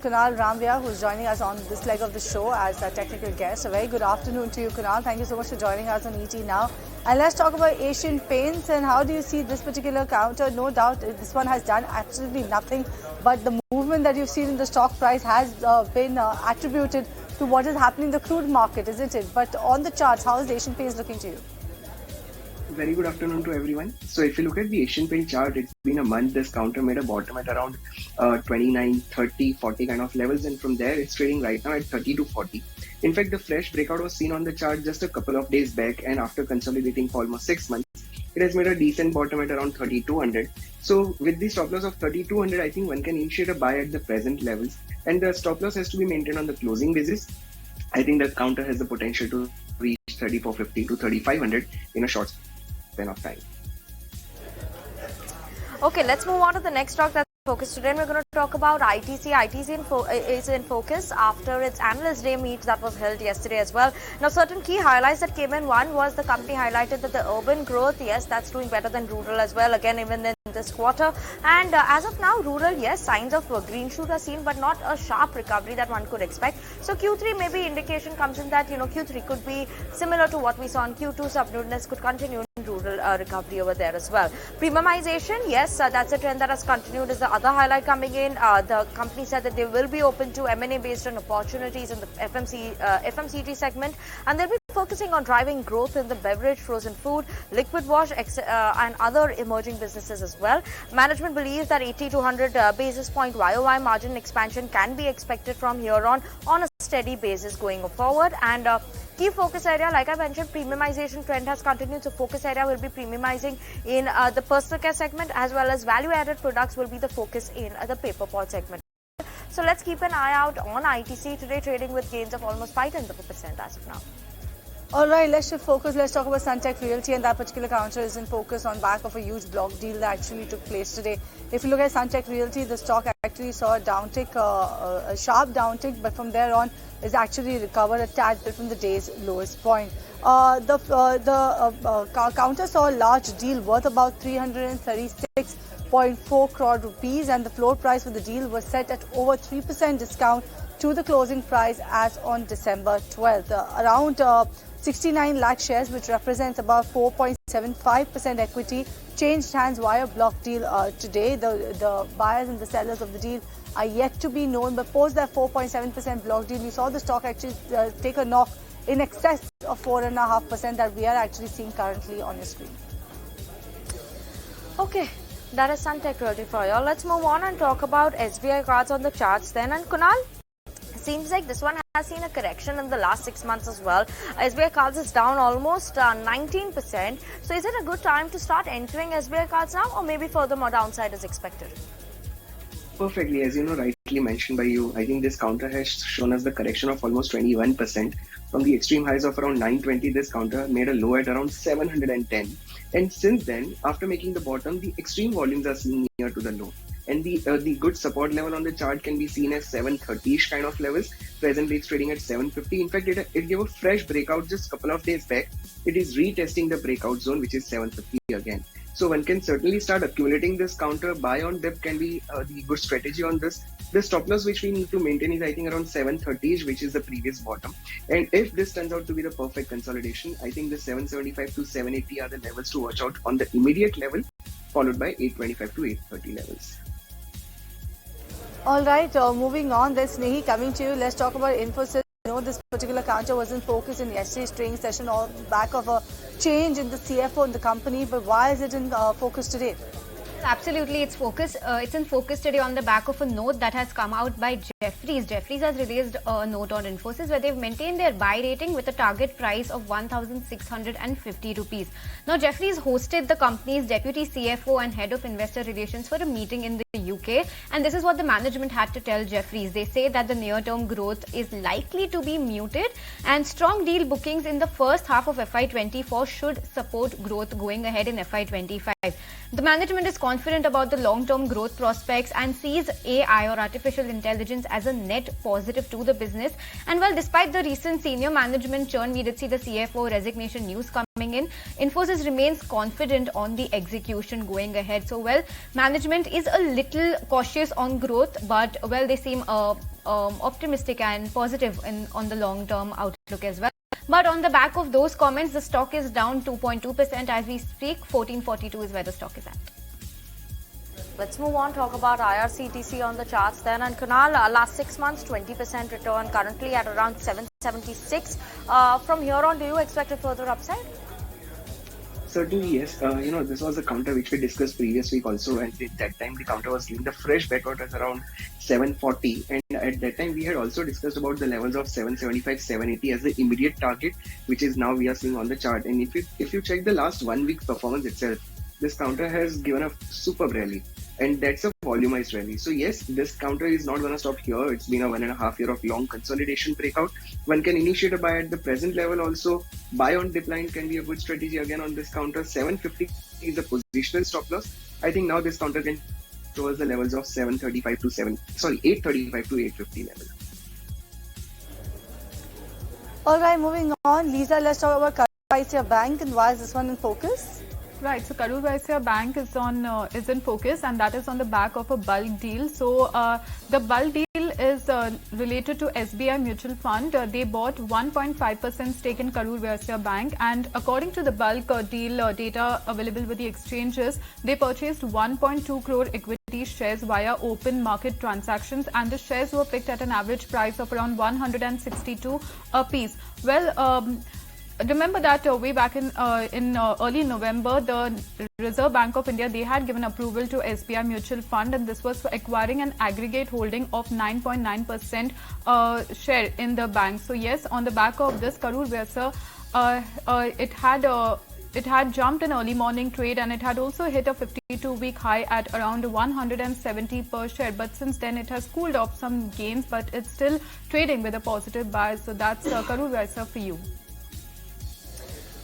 Kunal Rambhia, who's joining us on this leg of the show as a technical guest. A very good afternoon to you, Kunal. Thank you so much for joining us on ET Now. And let's talk about Asian Paints and how do you see this particular counter? No doubt this one has done absolutely nothing, but the movement that you've seen in the stock price has been attributed to what is happening in the crude market, isn't it? But on the charts, how is Asian Paints looking to you? Very good afternoon to everyone. So if you look at the Asian Paint chart, it's been a month. This counter made a bottom at around 29, 30, 40 kind of levels, and from there it's trading right now at 30 to 40. In fact, the fresh breakout was seen on the chart just a couple of days back, and after consolidating for almost 6 months, it has made a decent bottom at around 3200. So with the stop loss of 3200, I think one can initiate a buy at the present levels, and the stop loss has to be maintained on the closing basis. I think the counter has the potential to reach 3450 to 3500 in a short span of time. Okay, let's move on to the next stock that's focused today. And we're going to talk about ITC. ITC is in focus after its analyst day meet that was held yesterday as well. Now, certain key highlights that came in. One was the company highlighted that the urban growth, yes, that's doing better than rural as well. Again, even in this quarter. And as of now, rural, yes, signs of green shoot are seen, but not a sharp recovery that one could expect. So Q3 maybe indication comes in that, Q3 could be similar to what we saw in Q2. Subduedness could continue in rural recovery over there as well. Premiumization, yes, that's a trend that has continued, is the other highlight coming in. The company said that they will be open to M&A based on opportunities in the FMCG segment, and they'll be focusing on driving growth in the beverage, frozen food, liquid wash, and other emerging businesses as well. Management believes that 80 to 100 basis point YOY margin expansion can be expected from here on a steady basis going forward. And key focus area, like I mentioned, premiumization trend has continued. So focus area will be premiumizing in the personal care segment, as well as value-added products will be the focus in the paper pot segment. So let's keep an eye out on ITC today, trading with gains of almost 0.5% as of now. All right, let's shift focus. Let's talk about Suntech Realty, and that particular counter is in focus on back of a huge block deal that actually took place today. If you look at Suntech Realty, the stock actually saw a downtick, a sharp downtick, but from there on is actually recovered a tad bit from the day's lowest point. The counter saw a large deal worth about 336.4 crore rupees, and the floor price for the deal was set at over 3% discount to the closing price as on December 12th. Around 69 lakh shares, which represents about 4.75% equity, changed hands via block deal today. The buyers and the sellers of the deal are yet to be known, but post that 4.7% block deal, we saw the stock actually take a knock in excess of 4.5% that we are actually seeing currently on your screen. Okay, that is Suntech Realty for you. Let's move on and talk about SBI Cards on the charts then. And Kunal, seems like this one has seen a correction in the last 6 months as well. SBI Cards is down almost 19%. So is it a good time to start entering SBI Cards now, or maybe further more downside is expected? Perfectly, as rightly mentioned by you, I think this counter has shown us the correction of almost 21%. From the extreme highs of around 920, this counter made a low at around 710. And since then, after making the bottom, the extreme volumes are seen near to the low. And the good support level on the chart can be seen as 730-ish kind of levels. Presently, it's trading at 750. In fact, it gave a fresh breakout just a couple of days back. It is retesting the breakout zone, which is 750 again. So one can certainly start accumulating this counter. Buy on dip can be the good strategy on this. The stop loss which we need to maintain is, I think, around 730-ish, which is the previous bottom. And if this turns out to be the perfect consolidation, I think the 775 to 780 are the levels to watch out on the immediate level, followed by 825 to 830 levels. All right, moving on, there's Snehi coming to you. Let's talk about Infosys. This particular counter was in focus in yesterday's trading session on back of a change in the CFO in the company, but why is it in focus today? Absolutely, it's in focus today on the back of a note that has come out by Jefferies. Jefferies has released a note on Infosys where they've maintained their buy rating with a target price of 1,650 rupees. Now, Jefferies hosted the company's deputy CFO and head of investor relations for a meeting in the UK, and this is what the management had to tell Jefferies. They say that the near-term growth is likely to be muted, and strong deal bookings in the first half of FY24 should support growth going ahead in FY25. The management is confident about the long-term growth prospects and sees AI or artificial intelligence as a net positive to the business. And well, despite the recent senior management churn, we did see the CFO resignation news coming in. Infosys remains confident on the execution going ahead. So well, management is a little cautious on growth, but well, they seem optimistic and positive on the long-term outlook as well. But on the back of those comments, the stock is down 2.2% as we speak. 1442 is where the stock is at. Let's move on, talk about IRCTC on the charts then. And Kunal, last 6 months, 20% return, currently at around 776. From here on, do you expect a further upside? Certainly, yes. This was a counter which we discussed previous week also, and at that time the counter was giving the fresh breakout as around 740, and at that time we had also discussed about the levels of 775, 780 as the immediate target, which is now we are seeing on the chart. And if you check the last 1 week performance itself, this counter has given a superb rally, and that's a volumized rally. So yes, this counter is not going to stop here. It's been a 1.5 year of long consolidation breakout. One can initiate a buy at the present level also. Buy on dip line can be a good strategy again on this counter. 750 is a positional stop loss. I think now this counter can towards the levels of 835 to 850 level. All right, moving on. Lisa, let's talk about Karur Vysya Bank and why is this one in focus? Right, so Karur Vysya Bank is in focus, and that is on the back of a bulk deal. So the bulk deal is related to SBI Mutual Fund. They bought 1.5% stake in Karur Vysya Bank, and according to the bulk deal data available with the exchanges, they purchased 1.2 crore equity shares via open market transactions, and the shares were picked at an average price of around 162 a piece. Well, remember that way back in early November, the Reserve Bank of India, they had given approval to SBI Mutual Fund, and this was for acquiring an aggregate holding of 9.9% share in the bank. So yes, on the back of this, Karur Vysya, it had jumped in early morning trade, and it had also hit a 52-week high at around 170 per share. But since then, it has cooled off some gains, but it's still trading with a positive bias. So that's Karur Vysya for you.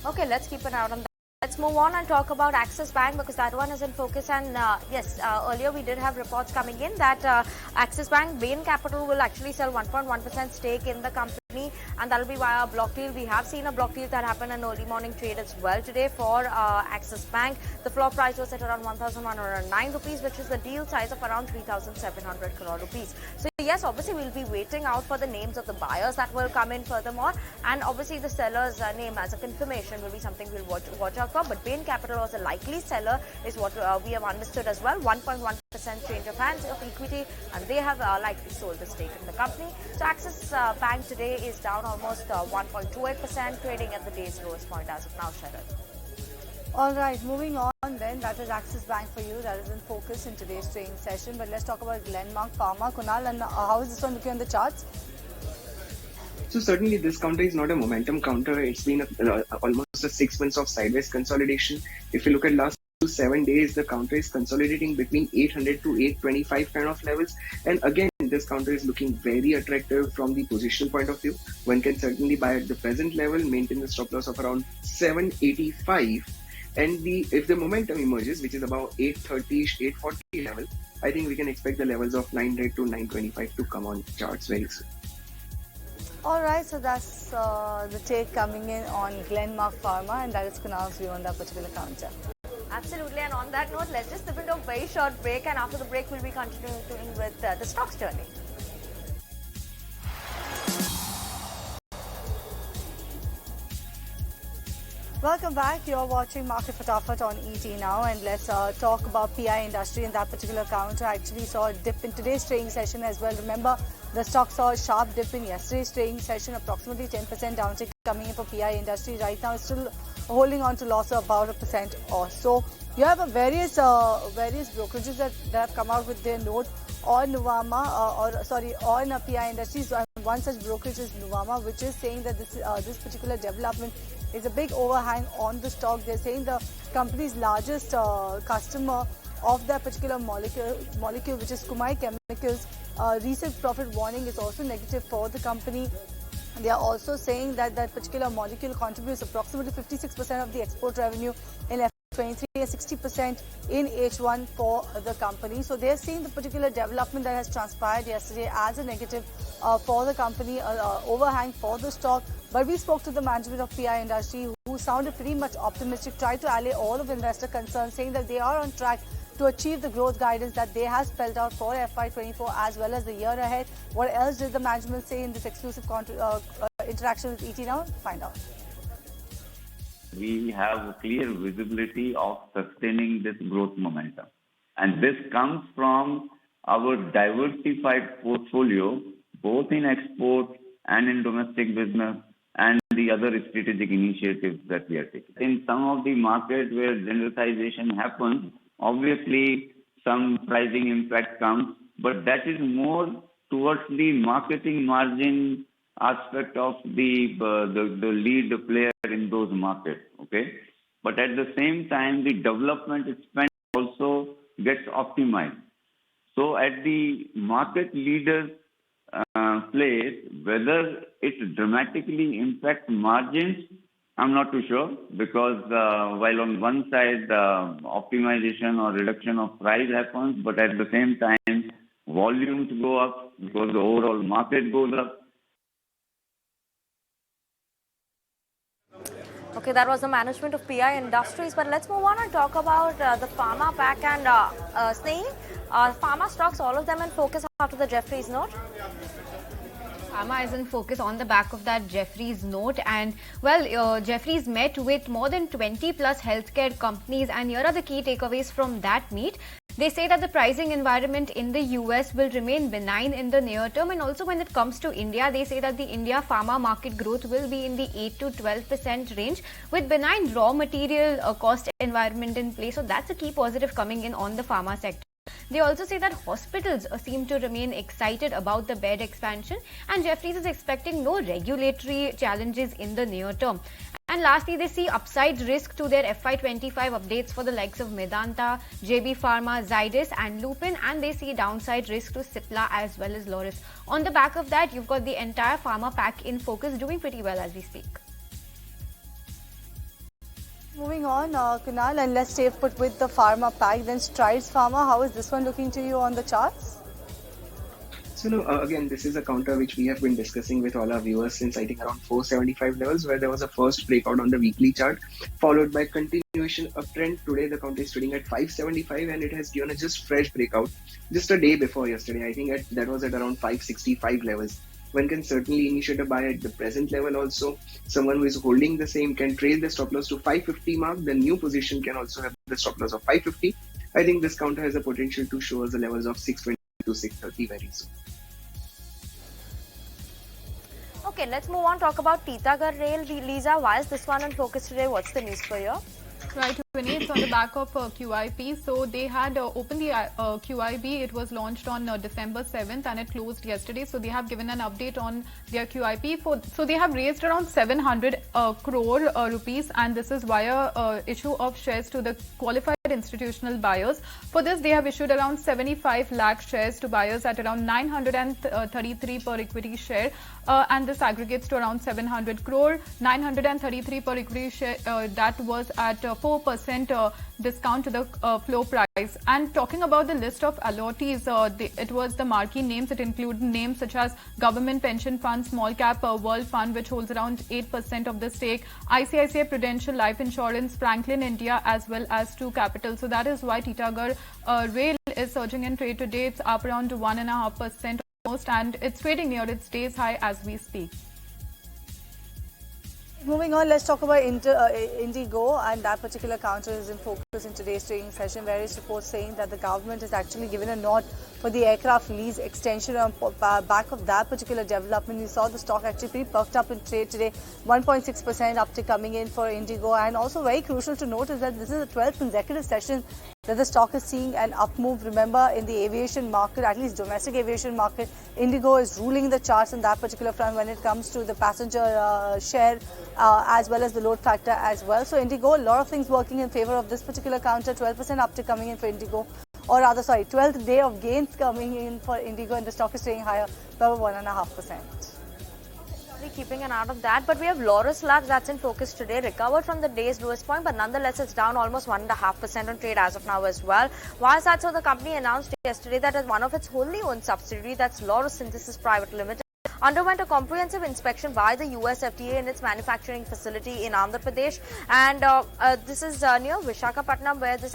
Okay, let's keep an eye on that. Let's move on and talk about Axis Bank, because that one is in focus. And yes, earlier we did have reports coming in that Axis Bank, Bain Capital will actually sell 1.1% stake in the company, and that will be via a block deal. We have seen a block deal that happened in early morning trade as well today for Axis Bank. The floor price was at around 1,109 rupees, which is the deal size of around 3,700 crore rupees. So yes, obviously we'll be waiting out for the names of the buyers that will come in furthermore, and obviously the seller's name as a confirmation will be something we'll watch out for. But Bain Capital was a likely seller is what we have understood as well. 1.1% change of hands of equity, and they have likely sold the stake in the company. So Axis Bank today is down almost 1.28%, trading at the day's lowest point as of now, Sharon. All right, moving on then, that is Axis Bank for you. That is in focus in today's trading session. But let's talk about Glenmark Pharma. Kunal, and how is this one looking on the charts? So certainly this counter is not a momentum counter. It's been almost 6 months of sideways consolidation. If you look at last 7 days, the counter is consolidating between 800 to 825 kind of levels. And again, this counter is looking very attractive from the position point of view. One can certainly buy at the present level, maintain the stop loss of around 785. And if the momentum emerges, which is about 830-ish, 840 level, I think we can expect the levels of 900 to 925 to come on charts very soon. All right, so that's the take coming in on Glenmark Pharma, and that is Kunal's view on that particular counter. Absolutely, and on that note, let's just slip into a very short break, and after the break, we'll be continuing with the stocks journey. Welcome back. You're watching Market Fatafat on ET now, and let's talk about PI industry. And that particular counter actually saw a dip in today's trading session as well. Remember, the stock saw a sharp dip in yesterday's trading session, approximately 10% downtick coming in for PI industry. Right now, it's still holding on to loss of about 1% or so. You have various brokerages that have come out with their note on Nuvama, on PI industries. One such brokerage is Nuvama, which is saying that this particular development is a big overhang on the stock. They're saying the company's largest customer of that particular molecule, which is Kumai Chemicals, recent profit warning is also negative for the company. They are also saying that that particular molecule contributes approximately 56% of the export revenue in 23 and 60% in H1 for the company. So they're seeing the particular development that has transpired yesterday as a negative for the company, overhang for the stock. But we spoke to the management of PI Industry, who sounded pretty much optimistic, tried to allay all of investor concerns, saying that they are on track to achieve the growth guidance that they have spelled out for FY24 as well as the year ahead. What else did the management say in this exclusive interaction with ET Now? Find out. We have clear visibility of sustaining this growth momentum. And this comes from our diversified portfolio, both in export and in domestic business, and the other strategic initiatives that we are taking. In some of the markets where generalization happens, obviously some pricing impact comes, but that is more towards the marketing margin aspect of the lead player in those markets, okay? But at the same time, the development spend also gets optimized. So at the market leader's place, whether it dramatically impacts margins, I'm not too sure, because while on one side optimization or reduction of price happens, but at the same time volumes go up because the overall market goes up. Okay, that was the management of PI Industries. But let's move on and talk about the pharma pack and Snehi. Pharma stocks, all of them in focus after the Jeffries note. Pharma is in focus on the back of that Jeffries note, and well, Jeffries met with more than 20 plus healthcare companies, and here are the key takeaways from that meet. They say that the pricing environment in the US will remain benign in the near term, and also when it comes to India, they say that the India pharma market growth will be in the 8 to 12% range with benign raw material cost environment in place. So that's a key positive coming in on the pharma sector. They also say that hospitals seem to remain excited about the bed expansion, and Jeffries is expecting no regulatory challenges in the near term. And lastly, they see upside risk to their FY25 updates for the likes of Medanta, JB Pharma, Zydus and Lupin, and they see downside risk to Cipla as well as Loris. On the back of that, you've got the entire pharma pack in focus doing pretty well as we speak. Moving on, Kunal, and let's stay put with the pharma pack. Then Strides Pharma, how is this one looking to you on the charts? So again, this is a counter which we have been discussing with all our viewers since I think around 475 levels, where there was a first breakout on the weekly chart, followed by continuation uptrend. Today the counter is trading at 575 and it has given a just fresh breakout just a day before yesterday. I think that was at around 565 levels. One can certainly initiate a buy at the present level also. Someone who is holding the same can trail the stop loss to 550 mark. The new position can also have the stop loss of 550. I think this counter has a potential to show us the levels of 620 to 630 very soon. Okay, let's move on, talk about Titagarh Rail. Lisa, why is this one in focus today? What's the news for you? Right, Vinny, it's on the back of QIP. So they had opened the QIB. It was launched on December 7th and it closed yesterday. So they have given an update on their QIP. So they have raised around 700 crore rupees, and this is via issue of shares to the qualified institutional buyers. For this, they have issued around 75 lakh shares to buyers at around 933 per equity share, and this aggregates to around 700 crore. 933 per equity share, that was at 4% discount to the floor price. And talking about the list of allottees, it was the marquee names. It included names such as Government Pension Fund, Small Cap World Fund, which holds around 8% of the stake, ICICI Prudential Life Insurance, Franklin India, as well as Two Capital. So that is why Titagarh Rail is surging in trade today. It's up around 1.5% almost, and it's trading near its day's high as we speak. Moving on, let's talk about Indigo, and that particular counter is in focus in today's trading session. Various reports saying that the government has actually given a nod for the aircraft lease extension. On back of that particular development, we saw the stock actually pretty perked up in trade today. 1.6% uptick coming in for Indigo, and also very crucial to note is that this is the 12th consecutive session that the stock is seeing an up move. Remember, in the aviation market, at least domestic aviation market, Indigo is ruling the charts in that particular front when it comes to the passenger share as well as the load factor as well. So Indigo, a lot of things working in favor of this particular counter. 12% uptick coming in for Indigo, or rather, sorry, 12th day of gains coming in for Indigo, and the stock is staying higher by 1.5%. Keeping an eye on that, but we have Laurus Labs that's in focus today, recovered from the day's lowest point, but nonetheless it's down almost 1.5% on trade as of now as well. Why is that so? The company announced yesterday that as one of its wholly owned subsidiary, that's Laurus Synthesis Private Limited, underwent a comprehensive inspection by the US FDA in its manufacturing facility in Andhra Pradesh, and this is near Visakhapatnam, where this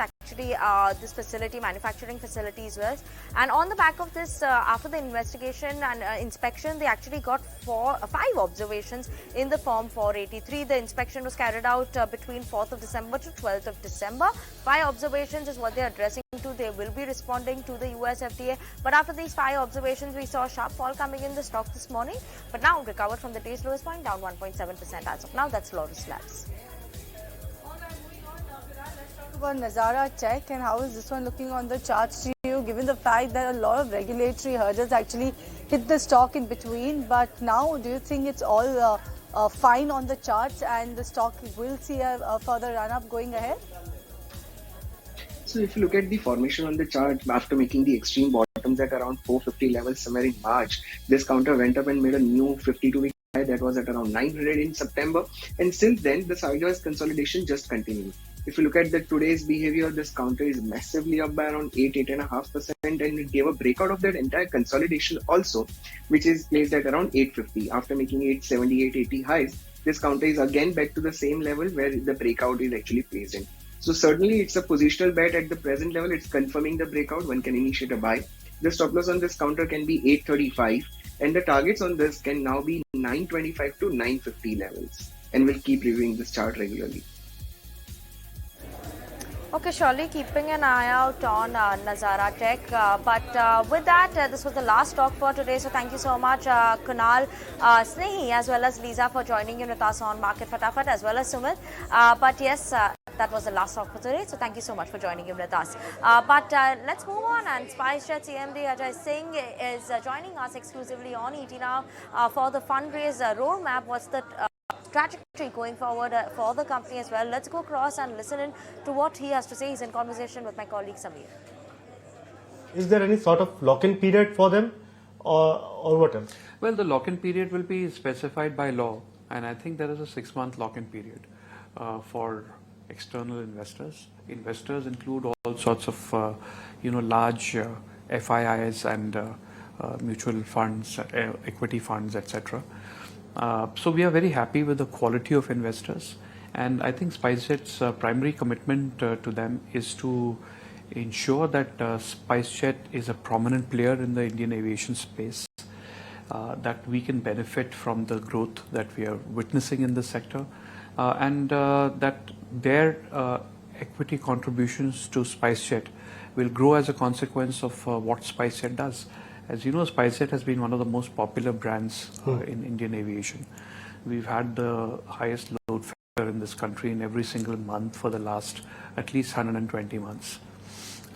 facility, manufacturing facilities was. And on the back of this, after the investigation and inspection, they actually got 5 observations in the Form 483. The inspection was carried out between 4th of December to 12th of December. 5 observations is what they are addressing to. They will be responding to the US FDA. But after these 5 observations, we saw a sharp fall coming in the stock this morning. But now recovered from the day's lowest point, down 1.7% as of now. That's Laurus Labs. About Nazara Tech, and how is this one looking on the charts to you, given the fact that a lot of regulatory hurdles actually hit the stock in between, but now do you think it's all fine on the charts and the stock will see a further run up going ahead? So if you look at the formation on the chart, after making the extreme bottoms at around 450 levels somewhere in March, this counter went up and made a new 52-week high that was at around 900 in September, and since then the sideways consolidation just continued. If you look at today's behavior, this counter is massively up by around 8.5%, and it gave a breakout of that entire consolidation also, which is placed at around 850. After making 870, 880 highs, this counter is again back to the same level where the breakout is actually placed in. So certainly it's a positional bet at the present level. It's confirming the breakout. One can initiate a buy. The stop loss on this counter can be 835, and the targets on this can now be 925 to 950 levels. And we'll keep reviewing this chart regularly. Okay, surely keeping an eye out on Nazara Tech. But with that, this was the last talk for today. So thank you so much, Kunal, Snehi, as well as Lisa, for joining in with us on Market Fatafat, as well as Sumit. But yes, that was the last talk for today. So thank you so much for joining in with us. But let's move on. And SpiceJet CMD Ajay Singh is joining us exclusively on ET Now for the fundraise roadmap. What's the trajectory going forward for the company as well? Let's go across and listen in to what he has to say. He's in conversation with my colleague Samir. Is there any sort of lock-in period for them or what else? Well, the lock-in period will be specified by law, and I think there is a 6-month lock-in period for external investors. Investors include all sorts of large FIIs and mutual funds, equity funds, etc. So we are very happy with the quality of investors, and I think SpiceJet's primary commitment to them is to ensure that SpiceJet is a prominent player in the Indian aviation space, that we can benefit from the growth that we are witnessing in the sector, and that their equity contributions to SpiceJet will grow as a consequence of what SpiceJet does. As you know, SpiceJet has been one of the most popular brands in Indian aviation. We've had the highest load factor in this country in every single month for the last at least 120 months.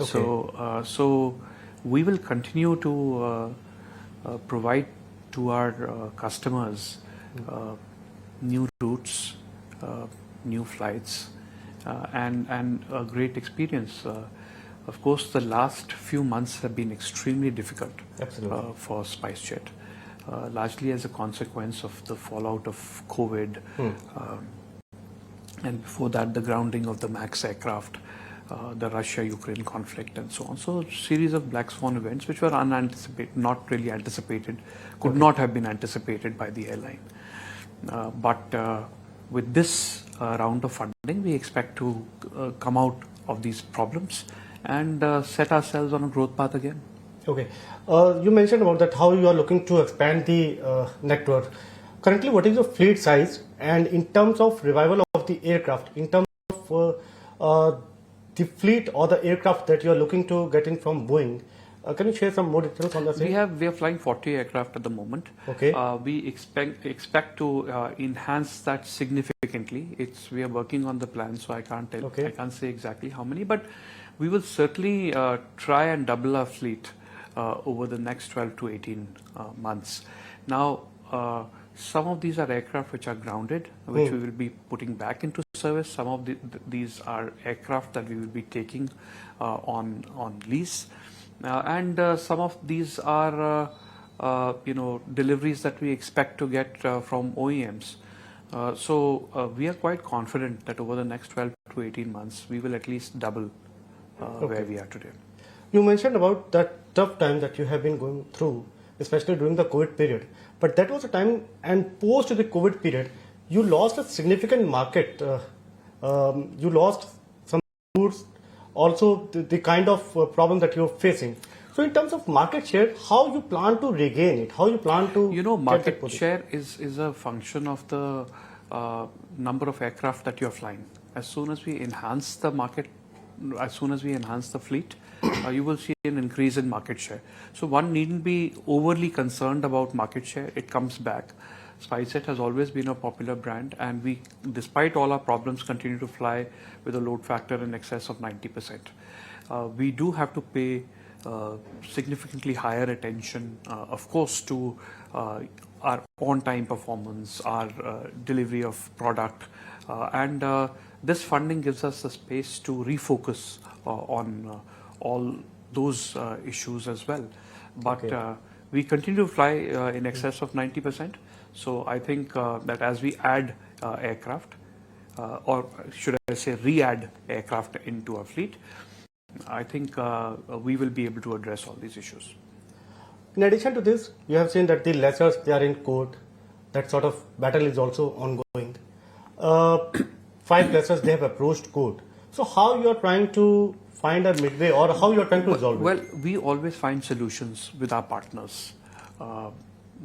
Okay. So we will continue to provide to our customers new routes, new flights, and a great experience. Of course, the last few months have been extremely difficult for SpiceJet, largely as a consequence of the fallout of COVID, and before that, the grounding of the MAX aircraft, the Russia-Ukraine conflict, and so on. So, a series of black swan events which were unanticipated, not really anticipated, could not have been anticipated by the airline. But with this round of funding, we expect to come out of these problems and set ourselves on a growth path again. Okay. You mentioned about that how you are looking to expand the network. Currently, what is your fleet size? And in terms of revival of the aircraft, in terms of the fleet or the aircraft that you are looking to get in from Boeing, can you share some more details on that? We are flying 40 aircraft at the moment. Okay. We expect to enhance that significantly. We are working on the plan, so I can't tell. Okay. I can't say exactly how many, but we will certainly try and double our fleet over the next 12 to 18 months. Now, some of these are aircraft which are grounded, which we will be putting back into service. Some of these are aircraft that we will be taking on lease. And some of these are deliveries that we expect to get from OEMs. So we are quite confident that over the next 12 to 18 months, we will at least double where we are today. You mentioned about that tough time that you have been going through, especially during the COVID period. But that was a time, and post the COVID period, you lost a significant market. You lost some goods, also the kind of problem that you're facing. So in terms of market share, how you plan to regain it? How you plan to market share is a function of the number of aircraft that you're flying. As soon as we enhance the market, as soon as we enhance the fleet, you will see an increase in market share. So one needn't be overly concerned about market share. It comes back. SpiceJet has always been a popular brand, and we, despite all our problems, continue to fly with a load factor in excess of 90%. We do have to pay significantly higher attention, of course, to our on-time performance, our delivery of product, and this funding gives us the space to refocus on all those issues as well. But we continue to fly in excess of 90%. So I think that as we add aircraft, or should I say re-add aircraft into our fleet, I think we will be able to address all these issues. In addition to this, you have seen that the lessors, they are in court. That sort of battle is also ongoing. 5 lessors, they have approached court. So how you are trying to find a midway, or how you are trying to resolve it? Well, we always find solutions with our partners.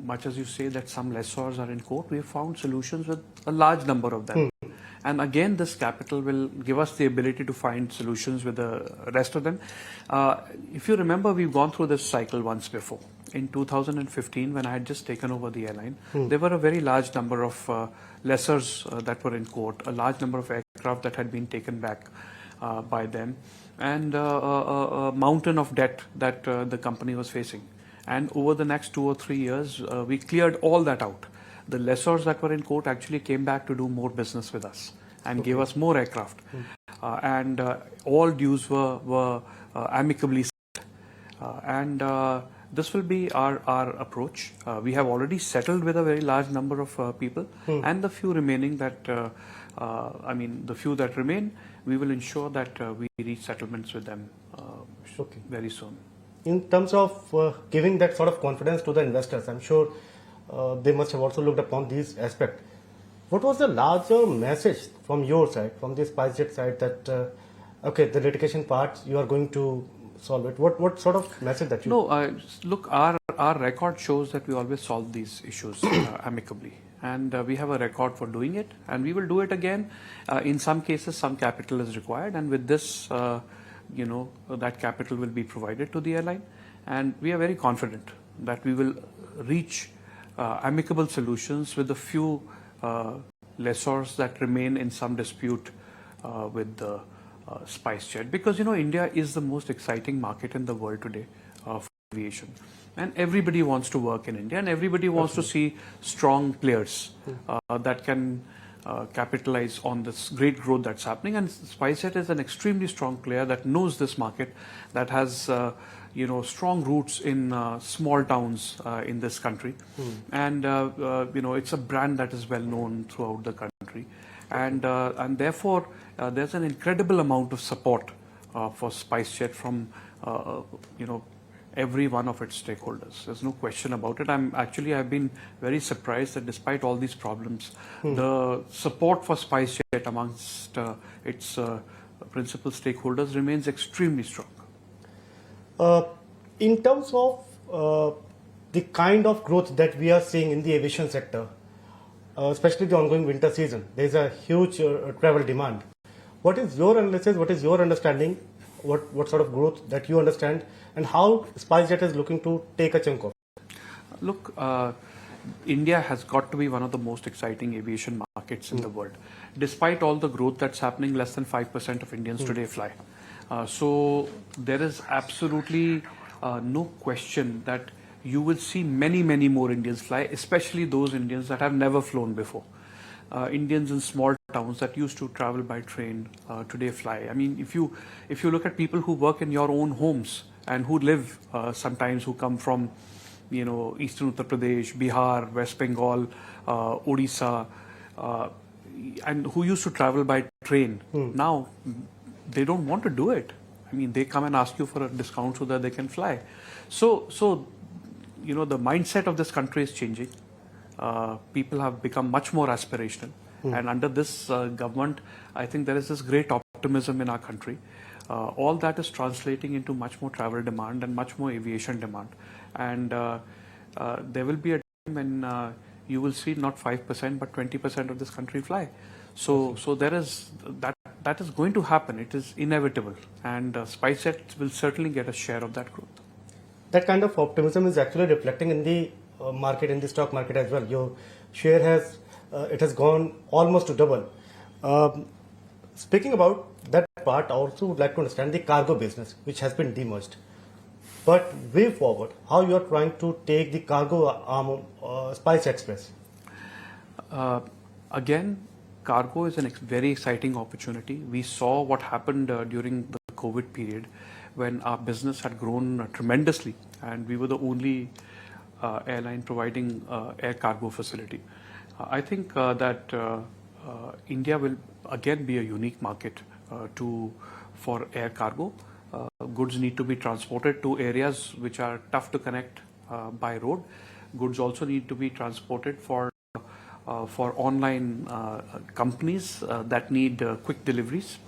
Much as you say that some lessors are in court, we have found solutions with a large number of them. And again, this capital will give us the ability to find solutions with the rest of them. If you remember, we've gone through this cycle once before. In 2015, when I had just taken over the airline, there were a very large number of lessors that were in court, a large number of aircraft that had been taken back by them, and a mountain of debt that the company was facing. And over the next 2 or 3 years, we cleared all that out. The lessors that were in court actually came back to do more business with us and gave us more aircraft. And all dues were amicably settled. And this will be our approach. We have already settled with a very large number of people, and the few remaining that, the few that remain, we will ensure that we reach settlements with them very soon. In terms of giving that sort of confidence to the investors, I'm sure they must have also looked upon these aspects. What was the larger message from your side, from the SpiceJet side, that the litigation part, you are going to solve it? What sort of message that you... No, look, our record shows that we always solve these issues amicably. And we have a record for doing it, and we will do it again. In some cases, some capital is required, and with this, that capital will be provided to the airline. And we are very confident that we will reach amicable solutions with the few lessors that remain in some dispute with the SpiceJet. Because, India is the most exciting market in the world today for aviation. And everybody wants to work in India, and everybody wants to see strong players that can capitalize on this great growth that's happening. And SpiceJet is an extremely strong player that knows this market, that has strong roots in small towns in this country. And it's a brand that is well known throughout the country. And therefore, there's an incredible amount of support for SpiceJet from every one of its stakeholders. There's no question about it. I've been very surprised that despite all these problems, the support for SpiceJet amongst its principal stakeholders remains extremely strong. In terms of the kind of growth that we are seeing in the aviation sector, especially the ongoing winter season, there is a huge travel demand. What is your analysis? What is your understanding? What sort of growth that you understand, and how SpiceJet is looking to take a chunk of? Look, India has got to be one of the most exciting aviation markets in the world. Despite all the growth that's happening, less than 5% of Indians today fly. So there is absolutely no question that you will see many, many more Indians fly, especially those Indians that have never flown before. Indians in small towns that used to travel by train today fly. I mean, if you look at people who work in your own homes and who live sometimes, who come from Eastern Uttar Pradesh, Bihar, West Bengal, Odisha, and who used to travel by train. Now, they don't want to do it. I mean, they come and ask you for a discount so that they can fly. So the mindset of this country is changing. People have become much more aspirational. And under this government, I think there is this great optimism in our country. All that is translating into much more travel demand and much more aviation demand. And there will be a time when you will see not 5% but 20% of this country fly. So there is that is going to happen. It is inevitable, and SpiceJet will certainly get a share of that growth. That kind of optimism is actually reflecting in the market, in the stock market as well. Your share has gone almost to double. Speaking about that part, I also would like to understand the cargo business, which has been demerged. But way forward, how you are trying to take the cargo arm of Spice Express? Again, cargo is a very exciting opportunity. We saw what happened during the COVID period when our business had grown tremendously, and we were the only airline providing air cargo facility. I think that India will again be a unique market for air cargo. Goods need to be transported to areas which are tough to connect by road. Goods also need to be transported for online companies that need quick deliveries.